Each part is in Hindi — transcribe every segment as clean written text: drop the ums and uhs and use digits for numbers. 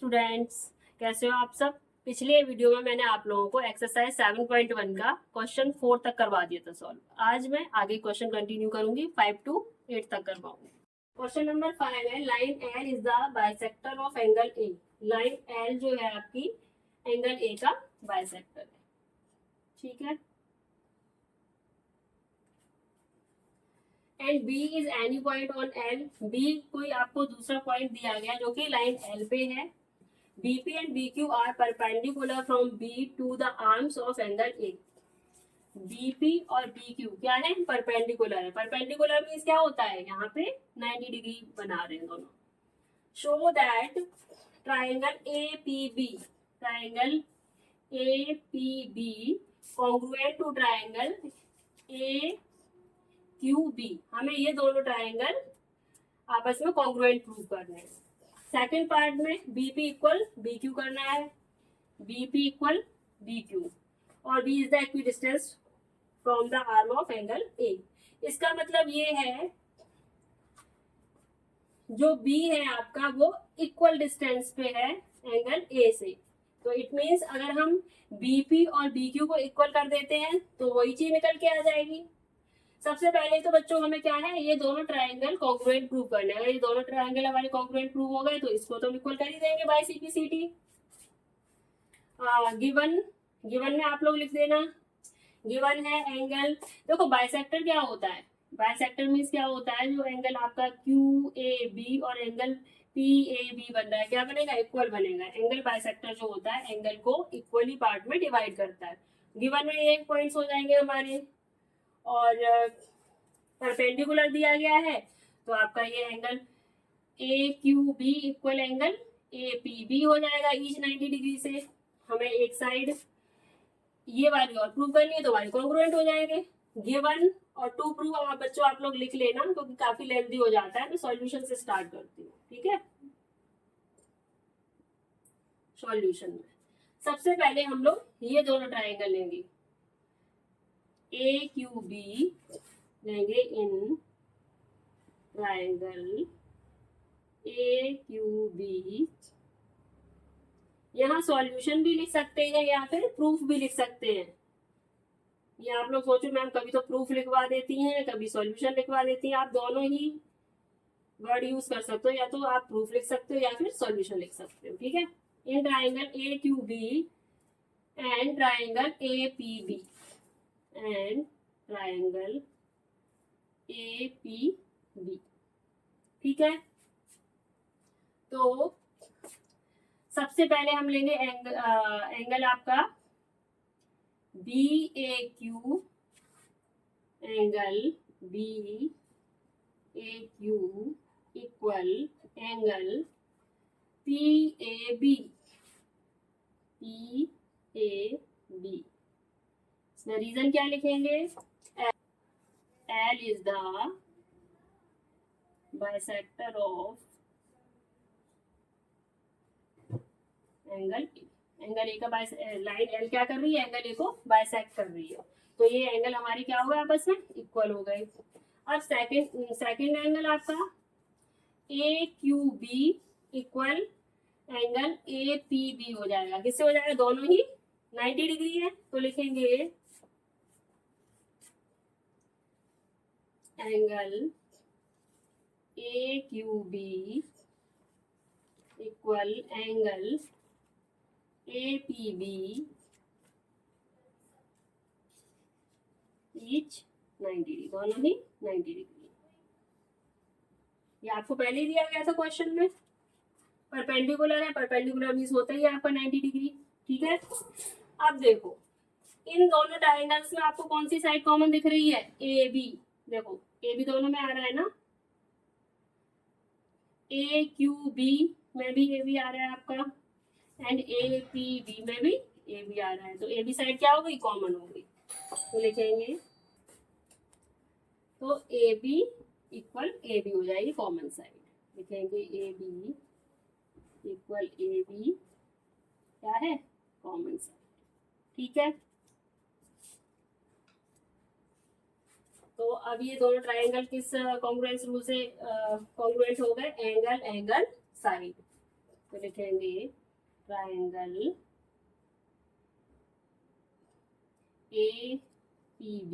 स्टूडेंट्स, कैसे हो आप सब। पिछले वीडियो में मैंने आप लोगों को एक्सरसाइज 7.1 का क्वेश्चन 4 तक करवा दिया था सॉल्व। आज मैं आगे क्वेश्चन कंटिन्यू करूंगी, 5 to 8 तक करवाऊंगी। क्वेश्चन नंबर 5 है, line L is the bisector of angle A. Line L जो है आपकी एंगल ए का बाइसेक्टर है, ठीक है। And B is any point on L. B कोई आपको दूसरा पॉइंट दिया गया जो कि लाइन एल पे है। BP and BQ are perpendicular from B to the arms of angle A. BP और BQ क्या है, परपेंडिकुलर है। परपेंडिकुलर मीन्स क्या होता है, यहाँ पे 90 डिग्री बना रहे हैं दोनों। Show that triangle APB, triangle APB congruent to triangle AQB। हमें ये दोनों ट्राइंगल आपस में कॉन्ग्रुएंट प्रूव करने हैं। सेकेंड पार्ट में BP इक्वल BQ करना है, BP इक्वल BQ और B is the equi distance from the arm of angle A। इसका मतलब ये है जो B है आपका वो इक्वल डिस्टेंस पे है एंगल A से। तो इट मीन्स अगर हम BP और BQ को इक्वल कर देते हैं तो वही चीज निकल के आ जाएगी। सबसे पहले तो बच्चों हमें क्या है, ये दोनों ट्राइंगल कॉन्ग्रुएंट प्रूव करने हैं। ये दोनों ट्राइंगल हमारे कॉन्ग्रुएंट प्रूव हो गए तो इसको तो हम इक्वल कर ही देंगे बाय CPCT। गिवन में आप लोग लिख देना, गिवन है एंगल। देखो बाइसेक्टर क्या होता है, बाइसेक्टर मीन्स क्या होता है, जो एंगल आपका QAB और एंगल PAB बन रहा है क्या बनेगा, इक्वल बनेगा। एंगल बाइसेक्टर जो होता है एंगल को इक्वली पार्ट में डिवाइड करता है। गिवन में ये पॉइंट्स हो जाएंगे हमारे, और परपेंडिकुलर दिया गया है तो आपका ये angle AQB equal angle APB हो जाएगा ईच 90 डिग्री से। हमें एक साइड ये वाली और प्रूव करनी है तो वाली कॉन्ग्रुएंट हो जाएंगे। गिवन और टू प्रूव बच्चों आप लोग लिख लेना क्योंकि काफी लेंथी हो जाता है। मैं सॉल्यूशन से स्टार्ट करती हूँ, ठीक है। सॉल्यूशन में सबसे पहले हम लोग ये दोनों ट्राइंगल लेंगे, AQB लेंगे इन ट्राइंगल AQB। यहाँ सॉल्यूशन भी लिख सकते हैं या फिर प्रूफ भी लिख सकते हैं। ये आप लोग सोचो मैम कभी तो प्रूफ लिखवा देती हैं कभी सॉल्यूशन लिखवा देती हैं। आप दोनों ही वर्ड यूज कर सकते हो, या तो आप प्रूफ लिख सकते हो या फिर सॉल्यूशन लिख सकते हो, ठीक है। In triangle AQB and triangle APB and triangle APB, ठीक है। तो सबसे पहले हम लेंगे एंगल आपका BAQ, angle BAQ equal angle PAB, इसमें रीजन क्या लिखेंगे, L is the bisector of angle A. Angle A का लाइन एल क्या कर रही है, एंगल ए को बाइसेक्ट कर रही है। तो ये एंगल हमारी क्या हो गए, आपस में इक्वल हो गए। अब सेकंड एंगल आपका AQB इक्वल एंगल APB हो जाएगा। किससे हो जाएगा, दोनों ही 90 डिग्री है तो लिखेंगे angle AQB equal angle APB each 90 degree, दोनों ही 90 डिग्री। ये आपको पहले ही दिया गया था क्वेश्चन में। परपेंडिकुलर है, परपेंडिकुलर मीन्स होता ही है आपका 90 डिग्री, ठीक है। अब देखो इन दोनों ट्रायंगल्स में आपको कौन सी साइड कॉमन दिख रही है, AB। देखो AB दोनों में आ रहा है ना, AQB में भी AB आ रहा है आपका एंड APB में भी AB आ रहा है। तो AB साइड क्या हो गई, कॉमन हो गई। तो लिखेंगे तो AB इक्वल AB हो जाएगी कॉमन साइड। लिखेंगे AB इक्वल AB क्या है, कॉमन साइड, ठीक है। तो अब ये दोनों ट्रायंगल किस कॉन्ग्रुएंस रूल से कॉन्ग्रुएंट हो गए, एंगल एंगल साइड। तो लिखेंगे triangle APB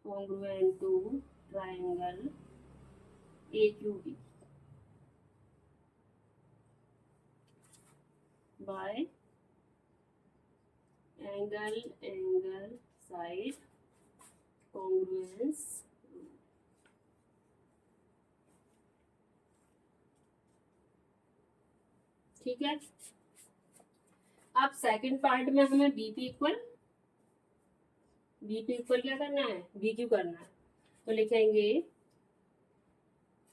congruent to triangle AQB by angle side congruence. ठीक है। अब सेकंड पार्ट में हमें बीपी इक्वल क्या करना है, BQ करना है। तो लिखेंगे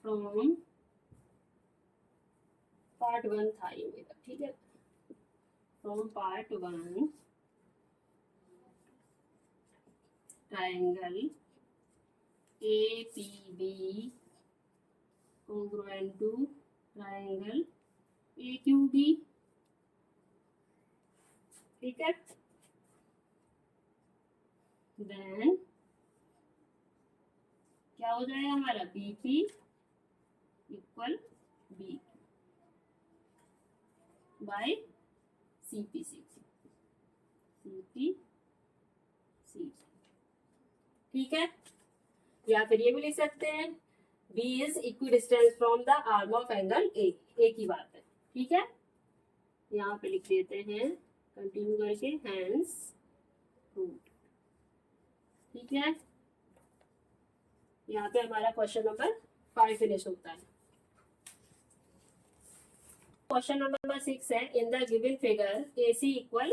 फ्रॉम पार्ट 1 था ये मेरा, ठीक है। From part 1 triangle APB congruent to triangle AQB, ठीक है। देन क्या हो जाएगा हमारा BP equal B by CPC, ठीक है। या फिर ये भी लिख सकते हैं B is equidistance from the arm of angle A, एक ही बात है, ठीक है। यहाँ पे लिख देते हैं कंटिन्यू करके हैंस रूट, ठीक है। यहाँ पे हमारा क्वेश्चन नंबर 5 फिनिश होता है। क्वेश्चन नंबर 6 है, in the given figure AC equal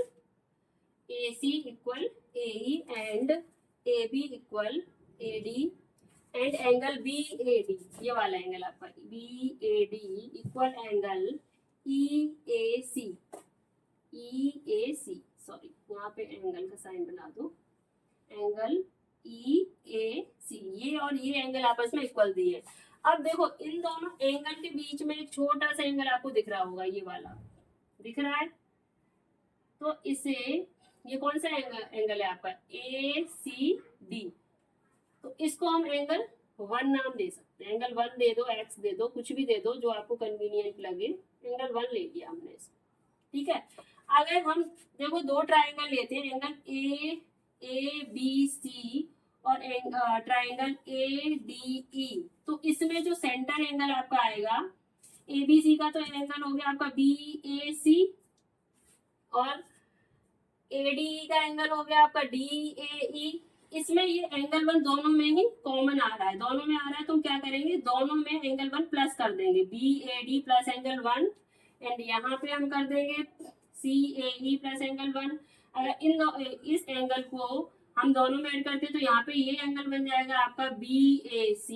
AE and AB equal AD and angle BAD, ये वाला एंगल आपका BAD equal angle EAC, sorry यहाँ पे एंगल का साइन बना दो, एंगल EAC, ये और ये एंगल आपस में इक्वल दिए। अब देखो इन दोनों एंगल के बीच में एक छोटा सा एंगल आपको दिख रहा होगा, ये वाला दिख रहा है। तो इसे, ये कौन सा एंगल है आपका ACD, तो इसको हम एंगल 1 नाम दे सकते हैं। एंगल 1 दे दो, X दे दो, कुछ भी दे दो जो आपको कन्वीनियंट लगे। एंगल 1 ले लिया हमने इसको, ठीक है। अगर हम देखो दो ट्राइंगल लेते हैं, एंगल ABC और ट्राइंगल ADE, तो इसमें जो सेंटर एंगल आपका आएगा ABC का, तो एंगल हो गया आपका BAC और ADE का एंगल हो गया आपका DAE। इसमें ये एंगल 1 दोनों में ही कॉमन आ रहा है, दोनों में आ रहा है, तो हम क्या करेंगे, दोनों में एंगल 1 प्लस कर देंगे, BAD प्लस एंगल 1, एंड यहाँ पे हम कर देंगे CAE प्लस एंगल 1। अगर इस एंगल को हम दोनों में ऐड करते हैं तो यहाँ पे ये एंगल बन जाएगा आपका BAC,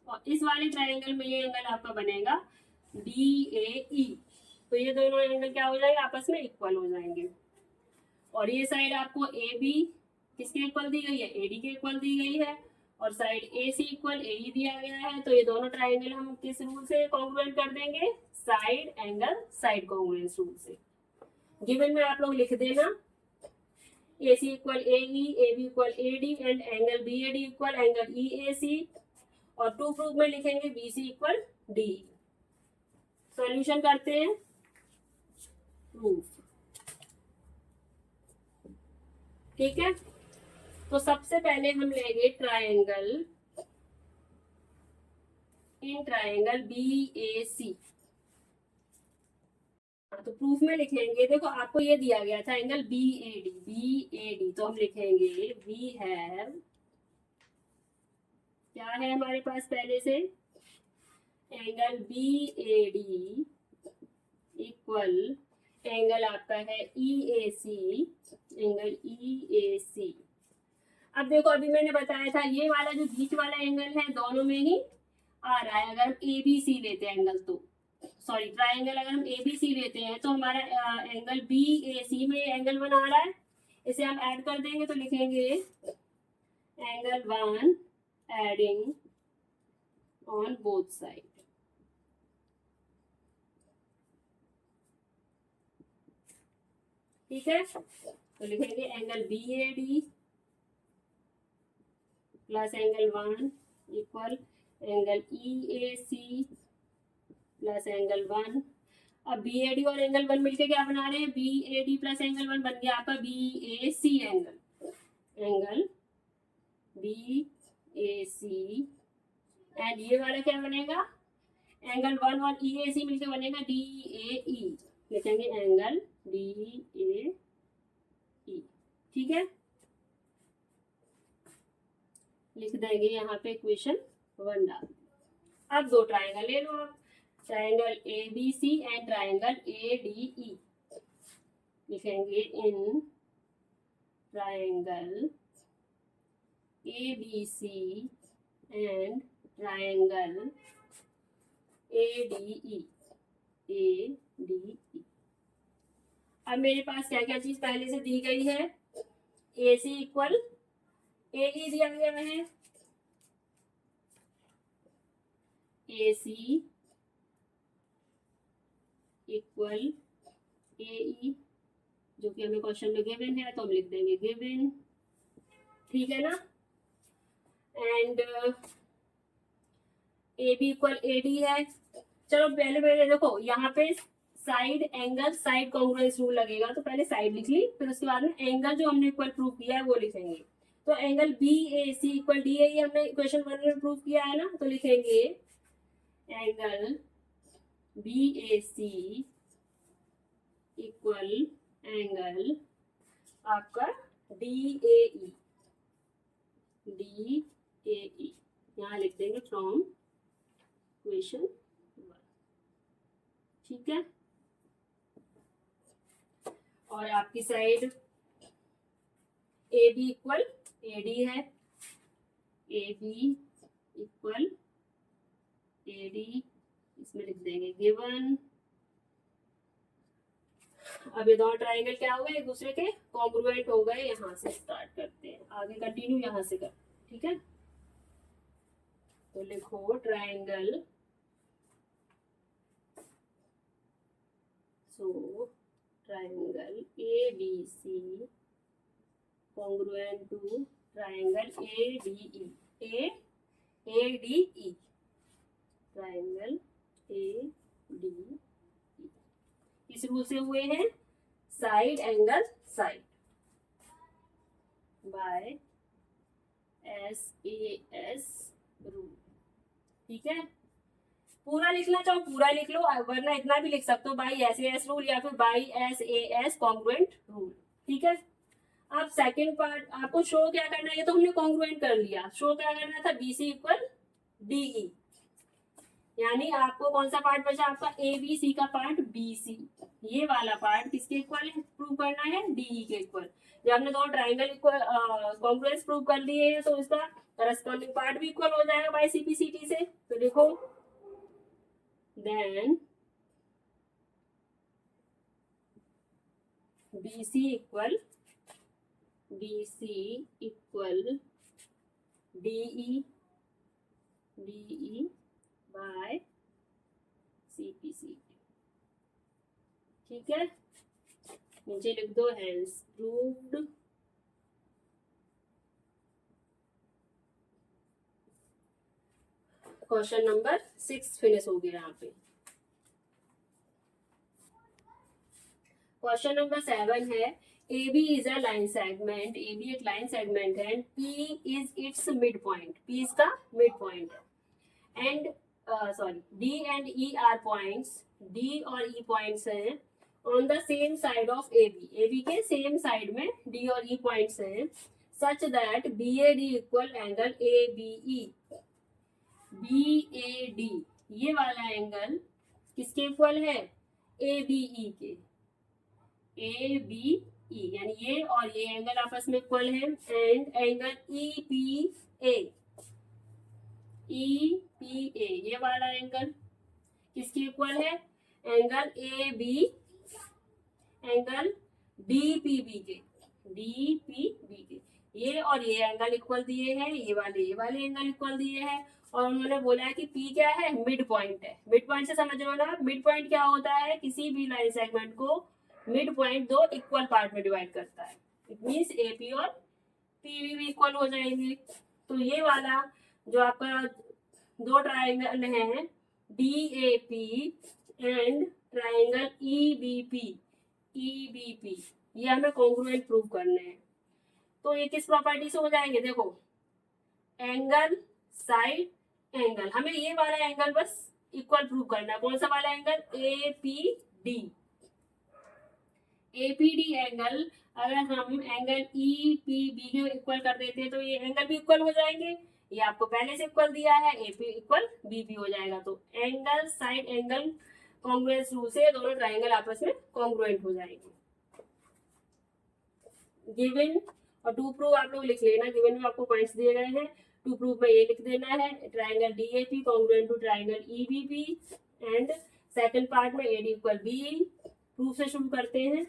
और इस वाले ट्राइंगल में ये एंगल आपका बनेगा DAE। तो ये दोनों एंगल क्या हो जाएंगे, आपस में इक्वल हो जाएंगे। और ये साइड आपको AB किसके इक्वल दी गई है, AD के इक्वल दी गई है, और साइड AC इक्वल AE दिया गया है। तो ये दोनों ट्राइंगल हम किस रूल से कॉन्ग्रुएंट कर देंगे, साइड कॉन्ग्रुएंस रूल से। गिवन में आप लोग लिख देना AC equal AE, AB equal AD and angle BAD equal angle EAC, और टू प्रूफ में लिखेंगे BC इक्वल DE। सॉल्यूशन करते हैं, प्रूफ, ठीक है। तो सबसे पहले हम लेंगे ट्राइंगल BAC। तो प्रूफ में लिखेंगे, देखो आपको ये दिया गया था एंगल BAD, तो हम लिखेंगे वी हैव, क्या है हमारे पास पहले से, एंगल BAD इक्वल एंगल आपका है EAC, एंगल EAC। अब देखो अभी मैंने बताया था ये वाला जो बीच वाला एंगल है दोनों में ही आ रहा है। अगर हम ABC लेते हैं एंगल, तो सॉरी ट्राइंगल अगर हम ABC लेते हैं तो हमारा एंगल BAC में एंगल 1 आ रहा है, इसे हम ऐड कर देंगे तो लिखेंगे angle 1 adding on both side, ठीक है। तो लिखेंगे angle BAD plus angle 1 equal angle EAC plus angle 1। अब BAD और एंगल 1 मिलके क्या बना रहे हैं, BAD प्लस एंगल 1 बन गया आपका BAC angle. Angle BAC and ये वाला क्या बनेगा, एंगल 1 और EAC मिलके बनेगा DAE। लिखेंगे एंगल DAE। ठीक है, लिख देंगे यहाँ पे इक्वेशन 1 डाल। अब दो ट्राइंगल ले लो आप, triangle ABC and triangle ADE। लिखेंगे in triangle ABC and triangle ADE। अब मेरे पास क्या क्या चीज पहले से दी गई है, AC इक्वल AE दिया गया है, AC इक्वल AE जो कि हमें क्वेश्चन में गिवन है, तो हम लिख देंगे गिवन। ठीक है ना, एंड AB इक्वल AD है। चलो पहले पहले देखो यहाँ पे side angle side congruence rule लगेगा, तो पहले साइड लिख ली, फिर उसके बाद में एंगल जो हमने इक्वल प्रूव किया है वो लिखेंगे। तो एंगल BAC इक्वल DAE हमने इक्वेशन 1 में प्रूव किया है ना, तो लिखेंगे एंगल BAC इक्वल एंगल आपका DAE। यहाँ लिख देंगे फ्रॉम इक्वेशन 1। ठीक है, और आपकी साइड AB इक्वल AD है, AB इक्वल AD इसमें लिख देंगे गिवन। अब ये दोनों ट्राइंगल क्या हो गए, एक दूसरे के कॉन्ग्रुएंट हो गए। यहाँ से स्टार्ट करते हैं, आगे कंटिन्यू यहाँ से कर। ठीक है, तो लिखो triangle, so triangle ABC congruent to triangle ADE। Triangle ADE किस रूल से हुए हैं, side angle side bye SAS rule. ठीक है, पूरा लिखना चाहो पूरा लिख लो, वरना इतना भी लिख सकते हो बाई SAS रूल या फिर बाई SAS कॉन्ग्रुएंट रूल। ठीक है, अब सेकंड पार्ट आपको शो क्या करना है, ये तो हमने कॉन्ग्रुएंट कर लिया, शो क्या करना था, BC इक्वल DE। यानी आपको कौन सा पार्ट बचा, आपका ABC का पार्ट BC, ये वाला पार्ट किसके इक्वल प्रूव करना है, DE के इक्वल। जब हमने दोनों ट्राइंगल इक्वल कॉन्ग्रुएंस प्रूव कर लिए हैं, तो इसका करस्पॉन्डिंग पार्ट भी इक्वल हो जाएगा बाय CPCT से। तो देखो then BC equal DE by CPCT। ठीक है, नीचे लिख दो hence proved. Question number 6 finish हो गया यहाँ पे। क्वेश्चन नंबर 7 है, AB is a line segment, AB एक लाइन सेगमेंट है, P is its midpoint, P इसका midpoint है, and D and E are points, D और E points हैं on the same side of AB, AB के same side में D और E points हैं, such that BAD equal angle ABE। BAD ये वाला एंगल किसके इक्वल है, ABE के, ABE यानी ये और ये एंगल आपस में इक्वल है, एंड एंगल EPA ये वाला एंगल किसके इक्वल है, एंगल AB एंगल DPB के, ये और ये एंगल इक्वल दिए हैं, ये वाले एंगल इक्वल दिए हैं, और उन्होंने बोला है कि P क्या है, मिड पॉइंट है। मिड पॉइंट से समझ लो ना, मिड पॉइंट क्या होता है, किसी भी लाइन सेगमेंट को मिड पॉइंट दो इक्वल पार्ट में डिवाइड करता है। इट मीन्स AP और PB भी इक्वल हो जाएंगे। तो ये वाला जो आपका दो ट्राइंगल हैं DAP एंड ट्राइंगल EBP, ये हमें कॉन्ग्रुएंट प्रूव करने हैं। तो ये किस प्रॉपर्टी से हो जाएंगे, देखो एंगल साइड एंगल, हमें ये वाला एंगल बस इक्वल प्रूव करना है। कौन सा वाला एंगल, APD एंगल अगर हम एंगल EPB के इक्वल कर देते हैं तो ये एंगल भी इक्वल हो जाएंगे। ये आपको पहले से इक्वल दिया है, AP इक्वल BP हो जाएगा। तो angle side angle congruence rule से दोनों ट्राइंगल आपस में कॉन्ग्रुएंट हो जाएंगे। गिवन और टू प्रूव आप लोग लिख लेना, गिवन में आपको पॉइंट्स दिए गए हैं, टू प्रूव में ये लिख देना है triangle DAP congruent to triangle EBP and second part में AD इक्वल BE। प्रूफ से शुरू करते हैं।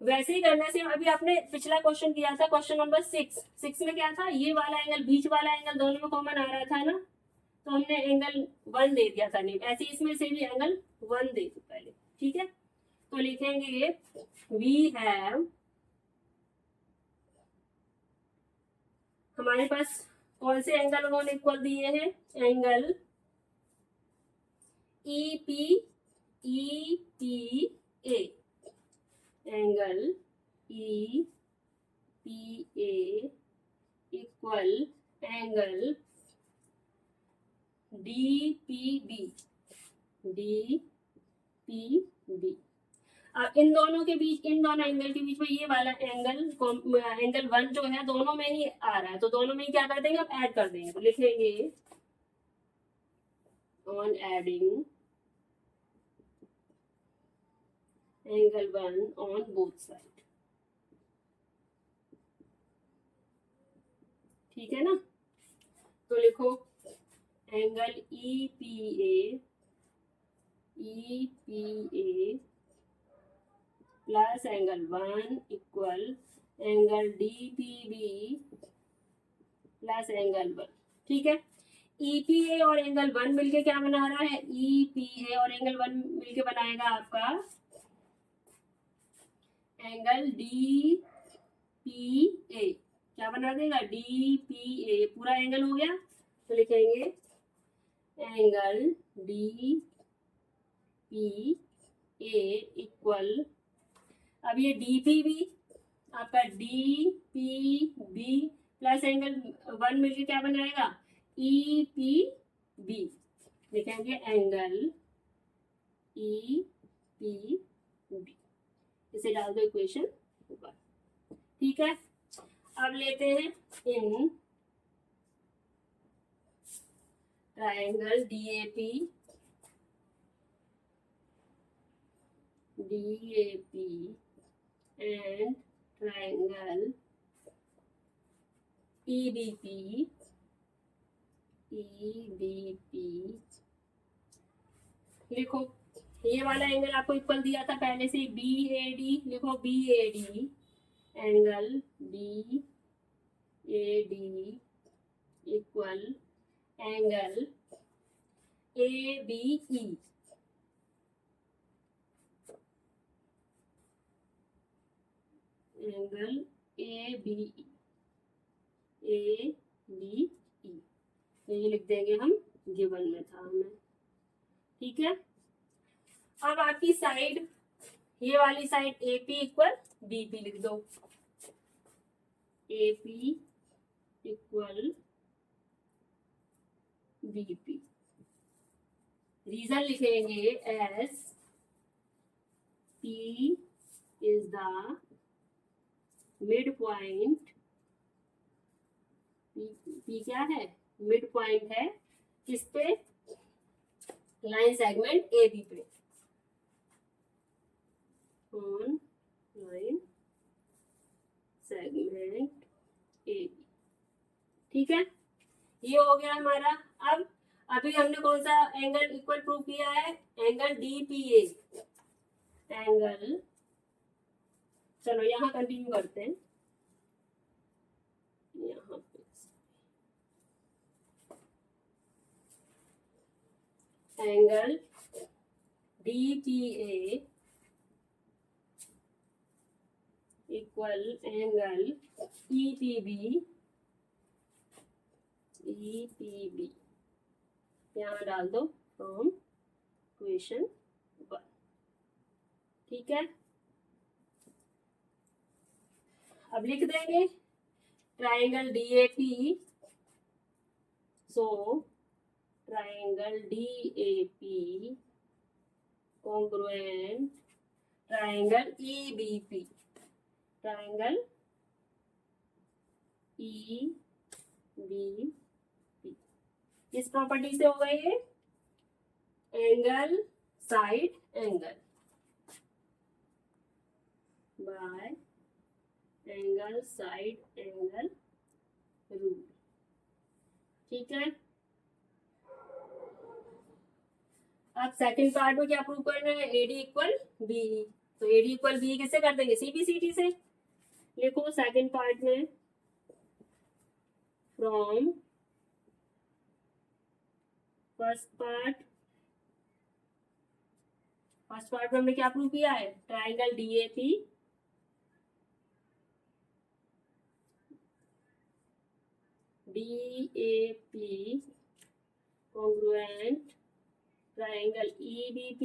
वैसे ही करने से अभी आपने पिछला क्वेश्चन किया था, क्वेश्चन नंबर 6 में क्या था, ये वाला एंगल बीच वाला एंगल दोनों में कॉमन आ रहा था ना, तो हमने एंगल 1 दे दिया था। नहीं ऐसे इसमें से भी एंगल 1 दे दो पहले, ठीक है। तो लिखेंगे वी हैव, हमारे पास कौन से एंगल उन्होंने इक्वल दिए हैं, angle EPA, angle EPA equal angle DPB। अब इन दोनों के बीच, इन दोनों एंगल के बीच में ये वाला एंगल 1 जो है दोनों में ही आ रहा है, तो दोनों में ही क्या कर देंगे, अब ऐड कर देंगे। तो लिखेंगे on adding angle 1 on both side, ठीक है ना। तो लिखो angle EPA plus angle 1 equal angle DPB plus angle 1, ठीक है। EPA और एंगल 1 मिलके क्या बना रहा है, EPA और एंगल 1 मिलके बनाएगा आपका एंगल DPA, क्या बना देगा, DPA, पूरा एंगल हो गया। तो लिखेंगे एंगल DPA इक्वल, अब ये DPB आपका DPB प्लस एंगल 1 मिलके क्या बनाएगा, EPB, लिखेंगे एंगल EPB, इसे डाल दो इक्वेशन ऊपर, ठीक है। अब लेते हैं in triangle DAP and triangle EBP, लिखो ये वाला एंगल आपको इक्वल दिया था पहले से, BAD, लिखो BAD angle BAD equal angle ABE, angle ABE, ये लिख देंगे हम, गिवन में था हमें, ठीक है। अब आपकी साइड, ये वाली साइड AP इक्वल BP लिख दो, AP इक्वल BP, रीजन लिखेंगे S P is the mid point, P क्या है, मिड पॉइंट है, किस पे, लाइन सेगमेंट AB पे, ऑन लाइन सेगमेंट AB, ठीक है। ये हो गया हमारा। अब अभी हमने कौन सा एंगल इक्वल प्रूव किया है, एंगल DPA, एंगल, चलो यहाँ कंटिन्यू करते हैं, यहाँ पे angle DPA equal angle EPB यहाँ डाल दो फ्रॉम क्वेश्चन 1, ठीक है। अब लिख देंगे triangle DAP, so triangle DAP congruent triangle EBP, triangle EBP किस प्रॉपर्टी से होगा ये? Angle side angle by angle side angle rule, ठीक है। अब सेकंड पार्ट में क्या प्रूव करना है? AD इक्वल BE, तो AD इक्वल BE किससे कर देंगे? CBCT से। लिखो सेकंड पार्ट में फ्रॉम फर्स्ट पार्ट में हमने क्या प्रूव किया है? Triangle DAP congruent triangle EBP,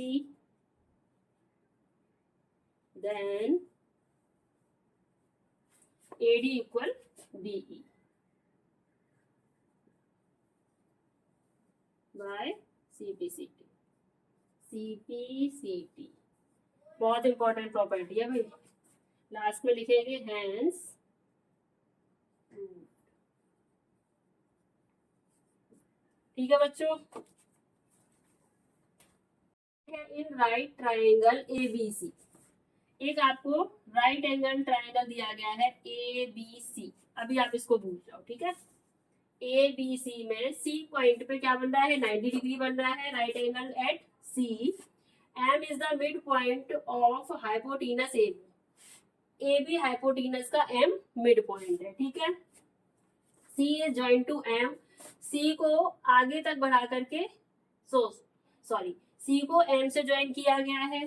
then AD equal BE by CPCT। बहुत इंपॉर्टेंट प्रॉपर्टी है भाई, लास्ट में लिखेंगे हैंस, ठीक है बच्चों। इन राइट ट्राइंगल ABC, एक आपको राइट एंगल ट्राइंगल दिया गया है ABC, अभी आप इसको भूल जाओ, ठीक है। ABC में C पॉइंट पे क्या बन रहा है? 90 डिग्री बन रहा है, right angle at C। M is the midpoint of hypotenuse AB hypotenuse का M मिड पॉइंट है, ठीक है। C is joint to M, C को आगे तक बढ़ा करके C को M से ज्वाइन किया गया है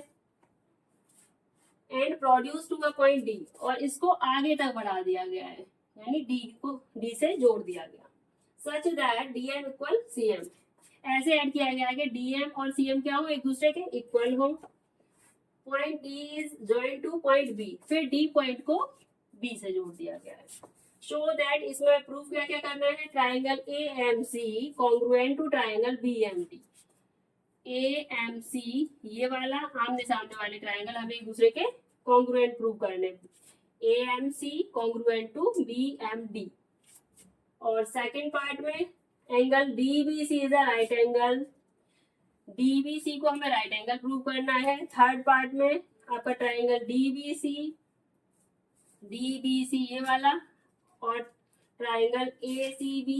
and produce to a point D, और इसको आगे तक बढ़ा दिया गया है, यानी D को D से जोड़ दिया गया, such that DM equal CM, ऐसे ऐड किया गया है कि DM और CM क्या हो? एक दूसरे के इक्वल हो। Point D is joint two point B, फिर D पॉइंट को B से जोड़ दिया गया है। शो दैट, इसमें प्रूफ क्या क्या करना है? Triangle AMC congruent to triangle BMT। AMC ये वाला आमने सामने वाले ट्राइंगल हमें एक दूसरे के कॉन्ग्रुएंट प्रूव करने, AMC कॉन्ग्रुएंट टू BMD। और सेकंड पार्ट में angle DBC is a right angle, DBC को हमें राइट एंगल प्रूव करना है। थर्ड पार्ट में आपका ट्राइंगल DBC ये वाला, और ट्राइंगल ACB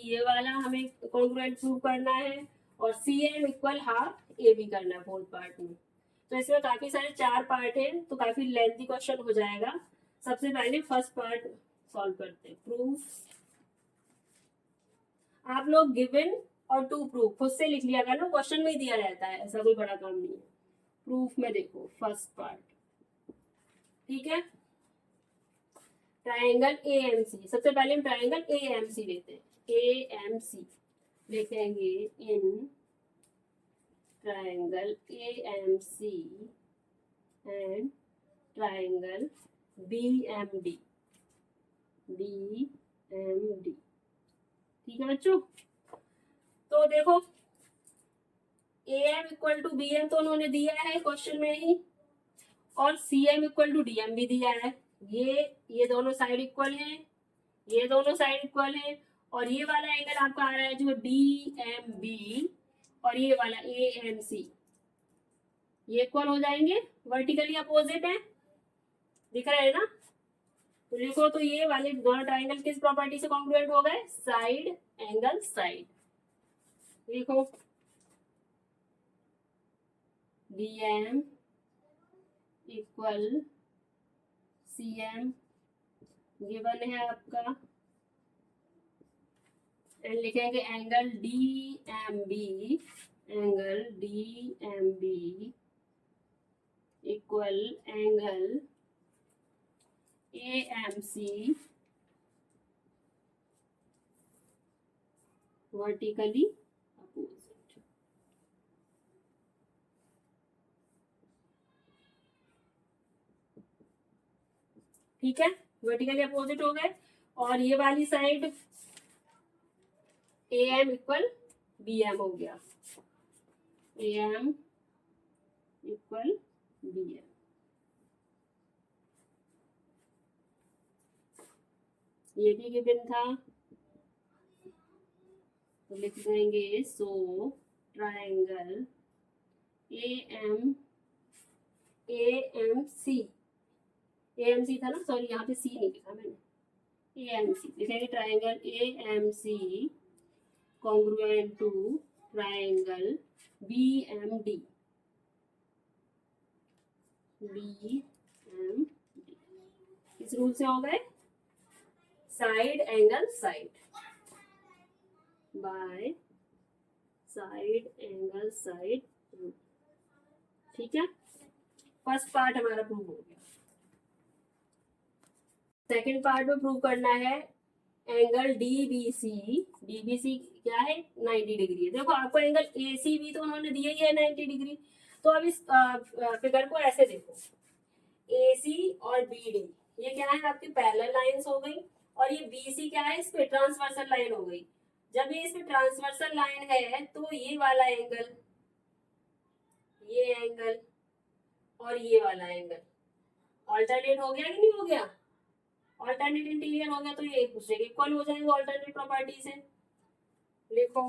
ये वाला हमें कॉन्ग्रुएंट प्रूव करना है, और CM इक्वल हाफ AB करना है फोर्थ पार्ट में। तो इसमें काफी सारे 4 पार्ट हैं, तो काफी लेंथी क्वेश्चन हो जाएगा। सबसे पहले फर्स्ट पार्ट सॉल्व करते हैं, प्रूफ। आप लोग गिवन और टू प्रूफ खुद से लिख लिया करना, क्वेश्चन में ही दिया रहता है, ऐसा कोई बड़ा काम नहीं है। प्रूफ में देखो फर्स्ट पार्ट, ठीक है। ट्राइंगल AMC, सबसे पहले हम ट्राइंगल AMC लेते हैं। AMC लिखेंगे in triangle AMC and triangle BMD, ठीक है बच्चों। तो देखो AM इक्वल टू BM तो उन्होंने दिया है क्वेश्चन में ही, और CM इक्वल टू DM भी दिया है। ये दोनों साइड इक्वल हैं, ये दोनों साइड इक्वल हैं, और ये वाला एंगल आपका आ रहा है जो DMB, और ये वाला AMC, ये इक्वल हो जाएंगे, वर्टिकली अपोजिट है, दिख रहा है ना। तो लिखो, तो ये वाले दोनों ट्राइंगल किस प्रॉपर्टी से कॉन्ग्रुएंट हो गए? Side angle side. लिखो DM इक्वल CM गिवन है आपका, एंड लिखेंगे angle DMB equal angle AMC vertically ठीक है, वर्टिकली अपोजिट हो गए। और ये वाली side A M equal B M हो गया, A M equal B M. ये भी गिवन था, तो लिख देंगे so triangle A M C, A M C था ना, सॉरी यहाँ पे सी नहीं लिखा मैंने, ए एम सी लिखेंगे। Triangle A M C congruent to triangle B M D, B M D किस रूल से हो गए? Side angle side by side angle side rule. ठीक है, फर्स्ट पार्ट हमारा प्रूव हो गया। सेकंड पार्ट में प्रूव करना है एंगल डीबीसी। डीबीसी क्या है? 90 डिग्री है। देखो आपको एंगल एसी भी तो उन्होंने दिया ही है 90 डिग्री। तो अब इस फिगर को ऐसे देखो, एसी और बीडी ये क्या है? आपकी पैरेलल लाइंस हो गई, और ये बीसी क्या है? इस पे ट्रांसवर्सल लाइन हो गई। जब ये इसमें ट्रांसवर्सल लाइन है तो ये वाला एंगल, ये एंगल और ये वाला एंगल ऑल्टरनेट हो गया कि नहीं हो गया? ऑल्टरनेट इंटीरियर हो गया, तो ये एक दूसरे के इक्वल हो जाएंगे ऑल्टरनेट प्रॉपर्टी से। लिखो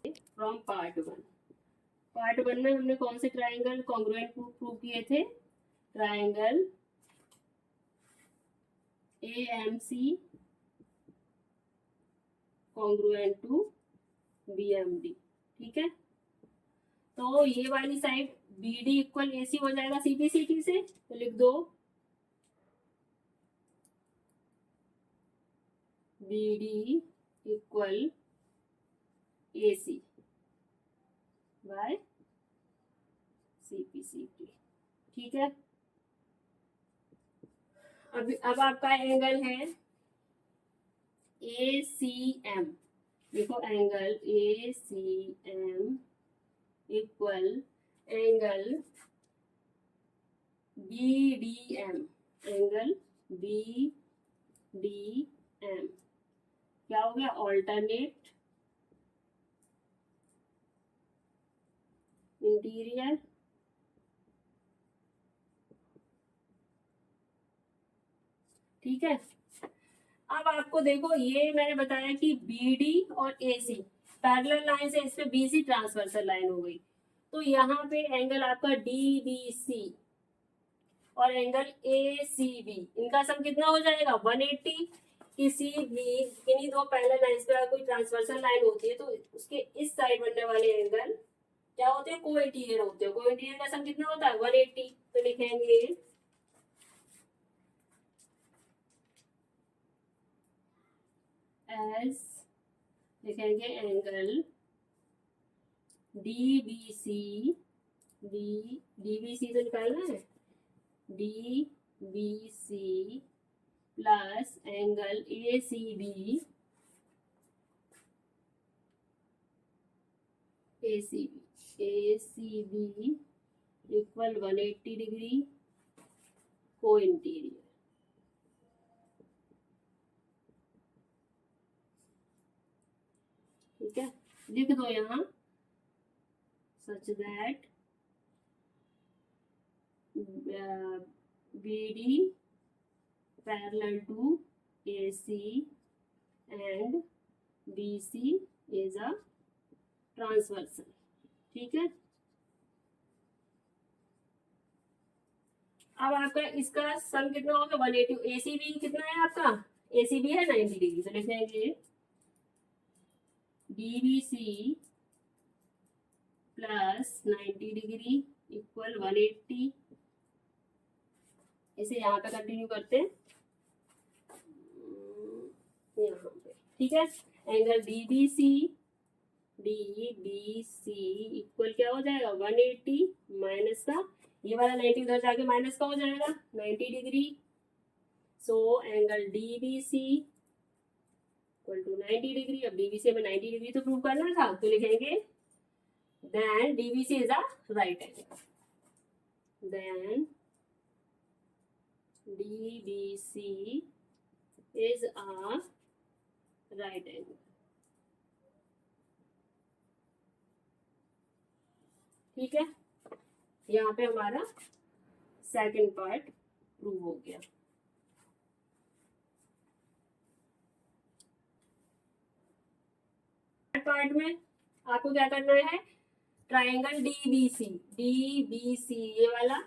from part one. Part one में हमने कौन से ट्राइंगल कॉन्ग्रुएंट प्रूव किए थे? Triangle A M C congruent to B M D. ठीक है, तो ये वाली side B D equal A C हो जाएगा सीधी सीधी से, तो लिख दो B D equal A C by C P C T. ठीक है, अब आपका एंगल है ए सी एम। देखो angle A C M equal angle B D M, angle B D M क्या हो गया? ऑल्टरनेट इंटीरियर ठीक है। अब आपको देखो, ये मैंने बताया कि बीडी और एसी पैरेलल लाइन से, इस पे बीसी ट्रांसवर्सल लाइन हो गई, तो यहाँ पे एंगल आपका डीबीसी और एंगल एसीबी, इनका सम कितना हो जाएगा? 180। किसी भी इन्हीं दो पैरेलल लाइंस पे अगर कोई ट्रांसवर्सल लाइन होती है तो उसके इस साइड बनने वाले एंगल क्या होते हैं? को इंटीरियर होते हैं। को इंटीरियर का सम कितना होता है? 180। तो लिखेंगे एस, लिखेंगे एंगल डीबीसी, डीबीसी तो निकालना है, DBC plus angle ACB, ACB equal 180 degree को इंटीरियर। ठीक है, लिख दो यहाँ such that BD parallel to AC and BC is a transversal। ठीक है, अब आपका इसका सम कितना होगा? 180। ACB कितना है आपका? ACB है 90 डिग्री, तो लिखेंगे DBC प्लस 90 डिग्री इक्वल 180। इसे यहाँ पे कंटिन्यू करते हैं यहाँ पे। ठीक है, एंगल डीबीसी इक्वल क्या हो जाएगा? 180 माइनस का ये वाला 90 उधर जाके माइनस का हो जाएगा 90 degree. So angle DBC equal to 90 degree. अब डीबीसी में 90 डिग्री तो प्रूव करना था, तो लिखेंगे then DBC is a right angle. Then DBC is a right angle. ठीक है, यहाँ पे हमारा सेकंड पार्ट प्रूव हो गया. पार्ट में आपको क्या करना है, ट्रायंगल डीबीसी ये वाला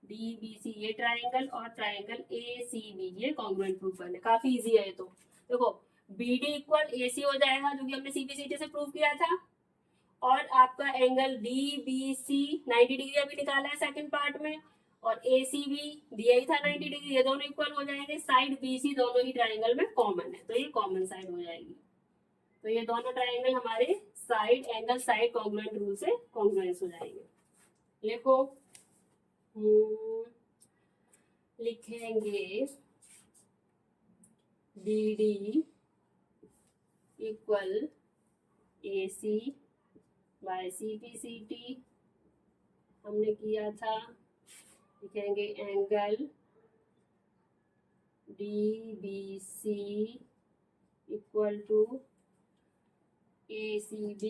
डीबीसी ये ट्रायंगल और ट्रायंगल एसीबी ये कॉन्ग्रुएंट प्रूव करने. काफी इजी है ये तो. देखो बीडी इक्वल एसी हो जाएगा जो कि हमने सीपीसीटी से प्रूव किया था, और आपका एंगल डीबीसी 90 डिग्री अभी निकाला है सेकंड पार्ट में, और एसीबी दिया ही था 90 डिग्री. ये दोनों इक्वल हो जाएंगे. साइड बीसी दोनों ही ट्रायंगल में कॉमन है तो ये कॉमन साइड हो जाएगी. तो ये दोनों ट्रायंगल हमारे side angle side congruent rule से कॉन्ग्रुएंस हो जाएंगे. लिखो, लिखेंगे BD equal AC by CPCT हमने किया था. लिखेंगे angle DBC equal to ACB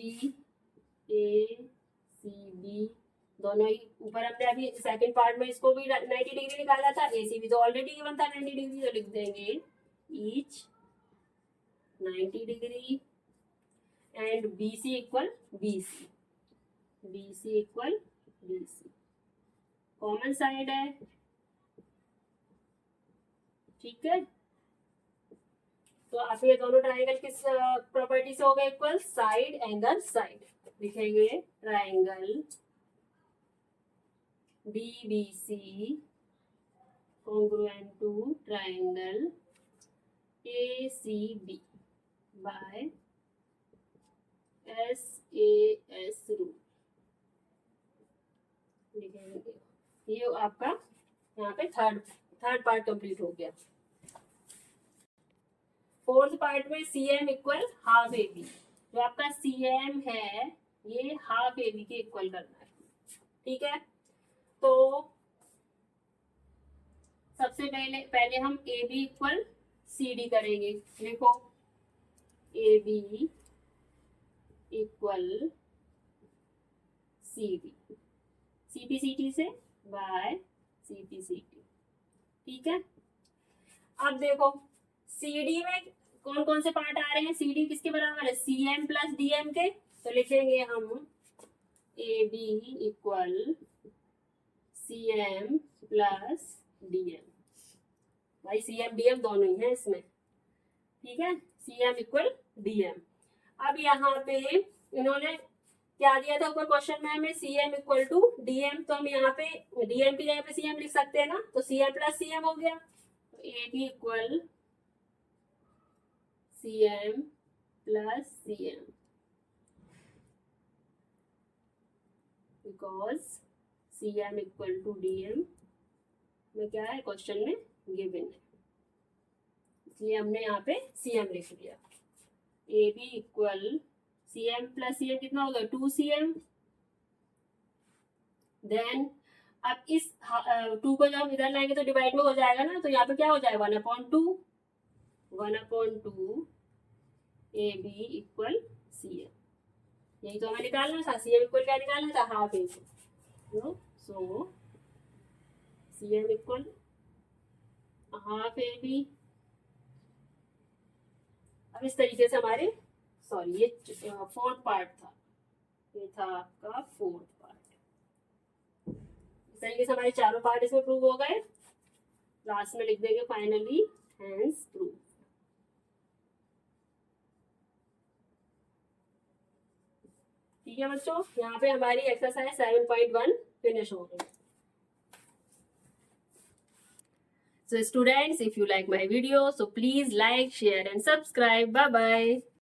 दोनों ही ऊपर हमने अभी सेकंड पार्ट में इसको भी 90 डिग्री निकाला था. ACB तो ऑलरेडी गिवन था 90 डिग्री, तो लिख देंगे each 90 degree and BC equal BC common side है. ठीक है, तो आप ये दोनों ट्रायंगल किस प्रॉपर्टी से हो गए इक्वल, साइड एंगल साइड. लिखेंगे triangle DBC congruent to triangle ACB by SAS rule. लिखेंगे. ये आपका यहाँ पे थर्ड पार्ट कंप्लीट हो गया. फोर्थ पार्ट में CM इक्वल हाफ AB. जो आपका CM है ये हाफ AB के इक्वल करना है. ठीक है, तो सबसे पहले हम AB इक्वल CD करेंगे. देखो AB इक्वल CD CPCT से बाय CPCT. ठीक है, अब देखो CD में कौन कौन से पार्ट आ रहे हैं. CD किसके बराबर है, CM प्लस DM के. तो लिखेंगे हम AB equal CM plus DM. भाई CM DM दोनों ही हैं इसमें. ठीक है, CM इक्वल DM. अब यहाँ पे इन्होंने क्या दिया था ऊपर क्वेश्चन में हमें, CM इक्वल टू DM. तो हम यहाँ पे DM की जगह पे CM लिख सकते हैं ना, तो CM प्लस CM हो गया. तो AB equal CM plus CM because CM equal to DM में क्या है क्वेश्चन में गिवन है, इसलिए हमने यहाँ पे CM लिख दिया. AB equal CM plus CM कितना होगा 2CM. देन अब इस 2 को जब हम इधर लाएंगे तो डिवाइड में हो जाएगा ना, तो यहाँ पे क्या हो जाएगा 1/2 AB इक्वल CM. यही तो हमें निकालना था. CM इक्वल क्या निकालना था, हाफ AB. सो CM इक्वल हाफ AB. अब इस तरीके से हमारे ये फोर्थ पार्ट था, ये था आपका फोर्थ पार्ट. इस तरीके से हमारे चारों पार्ट इसमें प्रूव हो गए. लास्ट में लिख देंगे फाइनली हेंस प्रूव. ठीक है बच्चों, यहाँ पे हमारी एक्सरसाइज 7.1 फिनिश हो गई. So students, if you like my video, so please like, share and subscribe. Bye bye.